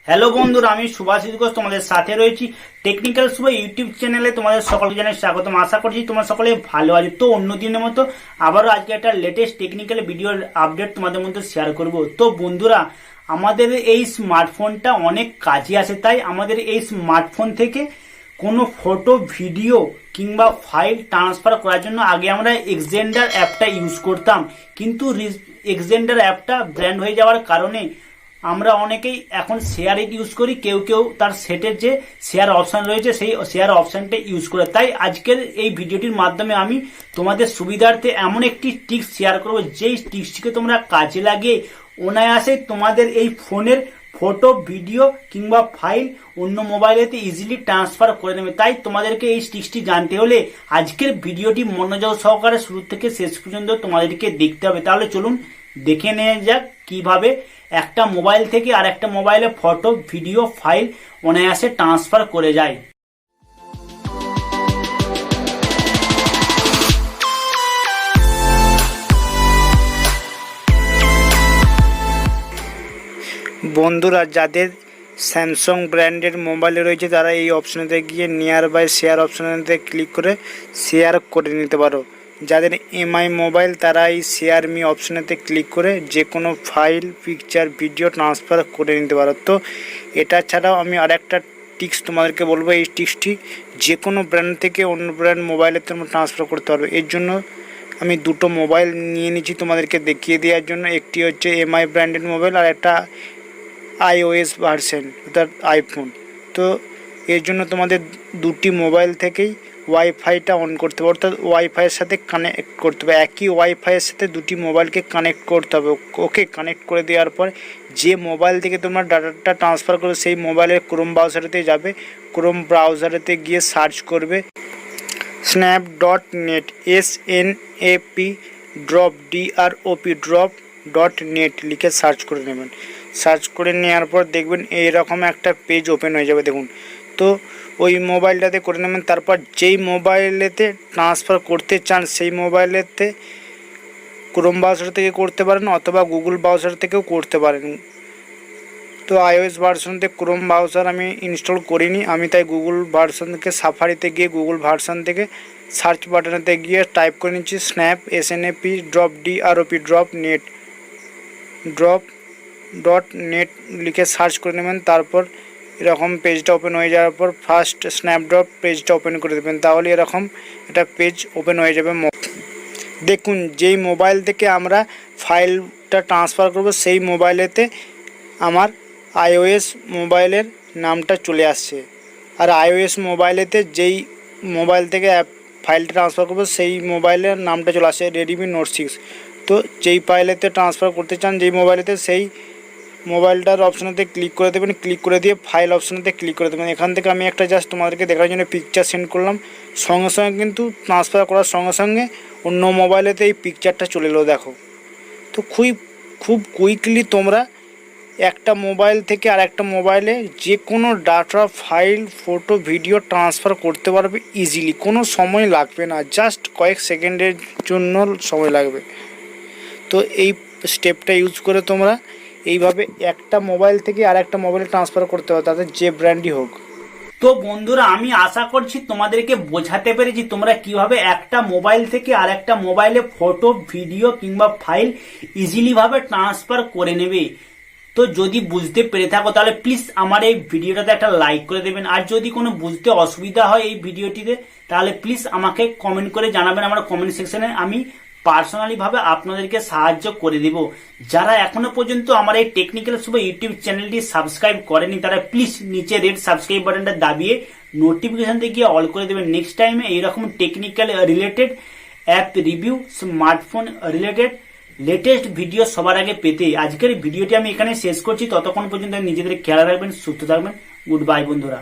Hello বন্ধুরা, আমি সুভাষিত ঘোষ তোমাদের সাথে রয়েছি টেকনিক্যাল শুভ ইউটিউব চ্যানেলে। তোমাদের সকলকে জানাই স্বাগতম। আশা করছি তোমরা সকলে ভালো আছো। তো অন্য দিনের মতো আবারও আজকে একটা লেটেস্ট টেকনিক্যাল ভিডিওর আপডেট তোমাদের মধ্যে শেয়ার করব। তো বন্ধুরা, আমাদের এই স্মার্টফোনটা অনেক কাজে আসে, তাই আমাদের এই স্মার্টফোন থেকে কোনো ফটো, ভিডিও কিংবা ফাইল ট্রান্সফার করার জন্য আগে আমরা এক্সজেন্ডার অ্যাপটা ইউজ করতাম, কিন্তু এক্সজেন্ডার অ্যাপটা ব্র্যান্ড হয়ে যাওয়ার কারণে আমরা অনেকেই এখন শেয়ার ইট ইউজ করি। কেউ কেউ তার সেটের যে শেয়ার অপশন রয়েছে সেই শেয়ার অপশনটা ইউজ করে। তাই আজকের এই ভিডিওটির মাধ্যমে আমি তোমাদের সুবিধার্থে এমন একটি টিপস শেয়ার করবো, যেই টিপসটিকে তোমরা কাজে লাগিয়ে অনায়াসে তোমাদের এই ফোনের ফটো, ভিডিও কিংবা ফাইল অন্য মোবাইলেতে ইজিলি ট্রান্সফার করে নেবে। তাই তোমাদেরকে এই টিপসটি জানতে হলে আজকের ভিডিওটি মনোযোগ সহকারে শুরু থেকে শেষ পর্যন্ত তোমাদেরকে দেখতে হবে। তাহলে চলুন দেখে নেওয়া যাক কিভাবে একটা মোবাইল থেকে আর একটা মোবাইলে ফটো, ভিডিও, ফাইল অনায়াসে ট্রান্সফার করে যায়। বন্ধুরা, যাদের স্যামসাং ব্র্যান্ডের মোবাইল রয়েছে তারা এই অপশনেতে গিয়ে নিয়ার বাই শেয়ার অপশনেতে ক্লিক করে শেয়ার করে নিতে পারো। যাদের এমআই মোবাইল তারা এই শেয়ার মি অপশনেতে ক্লিক করে যে কোনো ফাইল, পিকচার, ভিডিও ট্রান্সফার করে নিতে পারো। তো এটা ছাড়াও আমি আরেকটা টিপস তোমাদেরকে বলবো। এই টিপসটি যে কোনো ব্র্যান্ড থেকে অন্য ব্র্যান্ড মোবাইলে তোমরা ট্রান্সফার করতে পারবে। এর জন্য আমি দুটো মোবাইল নিয়ে নিচ্ছি তোমাদেরকে দেখিয়ে দেওয়ার জন্য। একটি হচ্ছে এমআই ব্র্যান্ডেড মোবাইল আর একটা iOS ভার্সন, অর্থাৎ আইফোন। তো এর জন্য তোমাদের দুটি মোবাইল থেকেই ওয়াইফাইটা অন করতে হবে, অর্থাৎ ওয়াইফাইয়ের সাথে কানেক্ট করতে হবে। একই ওয়াইফাইয়ের সাথে দুটি মোবাইলকে কানেক্ট করতে হবে। ওকে, কানেক্ট করে দেওয়ার পর যে মোবাইল থেকে তোমরা ডাটাটা ট্রান্সফার করবে সেই মোবাইলের ক্রোম ব্রাউজারেতে যাবে। ক্রোম ব্রাউজারেতে গিয়ে সার্চ করবে snap.net, SNAP drop.net লিখে সার্চ করে নেবেন। সার্চ করে নেওয়ার পর দেখবেন এইরকম একটা পেজ ওপেন হয়ে যাবে। দেখুন, তো ওই মোবাইলটাতে করে নেবেন। তারপর যেই মোবাইলেতে ট্রান্সফার করতে চান সেই মোবাইলেতে ক্রোম ব্রাউজার থেকে করতে পারেন অথবা গুগল ব্রাউজার থেকেও করতে পারেন। তো iOS ভার্সনতে ক্রোম ব্রাউজার আমি ইনস্টল করিনি, আমি তাই গুগল ভার্সন থেকে সাফারিতে গিয়ে গুগল ভার্সন থেকে সার্চ বাটনেতে গিয়ে টাইপ করে নিচ্ছি স্ন্যাপ SNAP drop.net লিখে সার্চ করে নেবেন। তারপর এরকম পেজটা ওপেন হয়ে যাওয়ার পর ফার্স্ট স্ন্যাপড্রপ পেজটা ওপেন করে দেবেন। তাহলে এরকম একটা পেজ ওপেন হয়ে যাবে। দেখুন, যেই মোবাইল থেকে আমরা ফাইলটা ট্রান্সফার করব সেই মোবাইলেতে আমার iOS মোবাইলের নামটা চলে আসছে, আর iOS মোবাইলেতে যেই মোবাইল থেকে ফাইলটা ট্রান্সফার করবো সেই মোবাইলের নামটা চলে আসে Redmi Note 6। তো যেই ফাইলেতে ট্রান্সফার করতে চান যেই মোবাইলেতে সেই মোবাইলটার অপশনেতে ক্লিক করে দেবেন। ক্লিক করে দিয়ে ফাইল অপশনেতে ক্লিক করে দেবেন। এখান থেকে আমি একটা জাস্ট তোমাদেরকে দেখার জন্য পিকচার সেন্ড করলাম। সঙ্গে সঙ্গে কিন্তু ট্রান্সফার করার সঙ্গে সঙ্গে অন্য মোবাইলেতে এই পিকচারটা চলে এলো। দেখো, তো খুব কুইকলি তোমরা একটা মোবাইল থেকে আর একটা মোবাইলে যে কোনো data, file, photo, video transfer করতে পারবে ইজিলি। কোনো সময় লাগবে না, জাস্ট কয়েক সেকেন্ডের জন্য সময় লাগবে। তো এই স্টেপটা ইউজ করে তোমরা এইভাবে একটা মোবাইল থেকে আর একটা মোবাইলে ট্রান্সফার করতে পারো, তাদের যে ব্র্যান্ডই হোক। তো বন্ধুরা, আমি আশা করছি তোমাদেরকে বোঝাতে পেরেছি তোমরা কিভাবে একটা মোবাইল থেকে আর একটা মোবাইলে ফটো, ভিডিও কিংবা ফাইল ইজিলি ভাবে ট্রান্সফার করে নেবে। তো যদি বুঝতে পেরে থাকো তাহলে প্লিজ আমার এই ভিডিওটাতে একটা লাইক করে দেবেন। আর যদি কোনো বুঝতে অসুবিধা হয় এই ভিডিওটিতে তাহলে প্লিজ আমাকে কমেন্ট করে জানাবেন আমার কমেন্ট সেকশনে। আমি পার্সোনালি ভাবে আপনাদেরকে সাহায্য করে দেব। যারা এখনো পর্যন্ত আমার এই টেকনিক্যাল শুভ ইউটিউব চ্যানেলটি সাবস্ক্রাইব করেনি তারা প্লিজ নিচে রেড সাবস্ক্রাইব বাটনটা দাবিয়ে নোটিফিকেশন দিয়ে গিয়ে অল করে দেবেন। নেক্সট টাইমে এইরকম technical related, app review, smartphone related latest video সবার আগে পেতে আজকের ভিডিওটি আমি এখানে শেষ করছি। ততক্ষণ পর্যন্ত নিজেদের খেয়াল রাখবেন, সুস্থ থাকবেন। গুড বাই বন্ধুরা।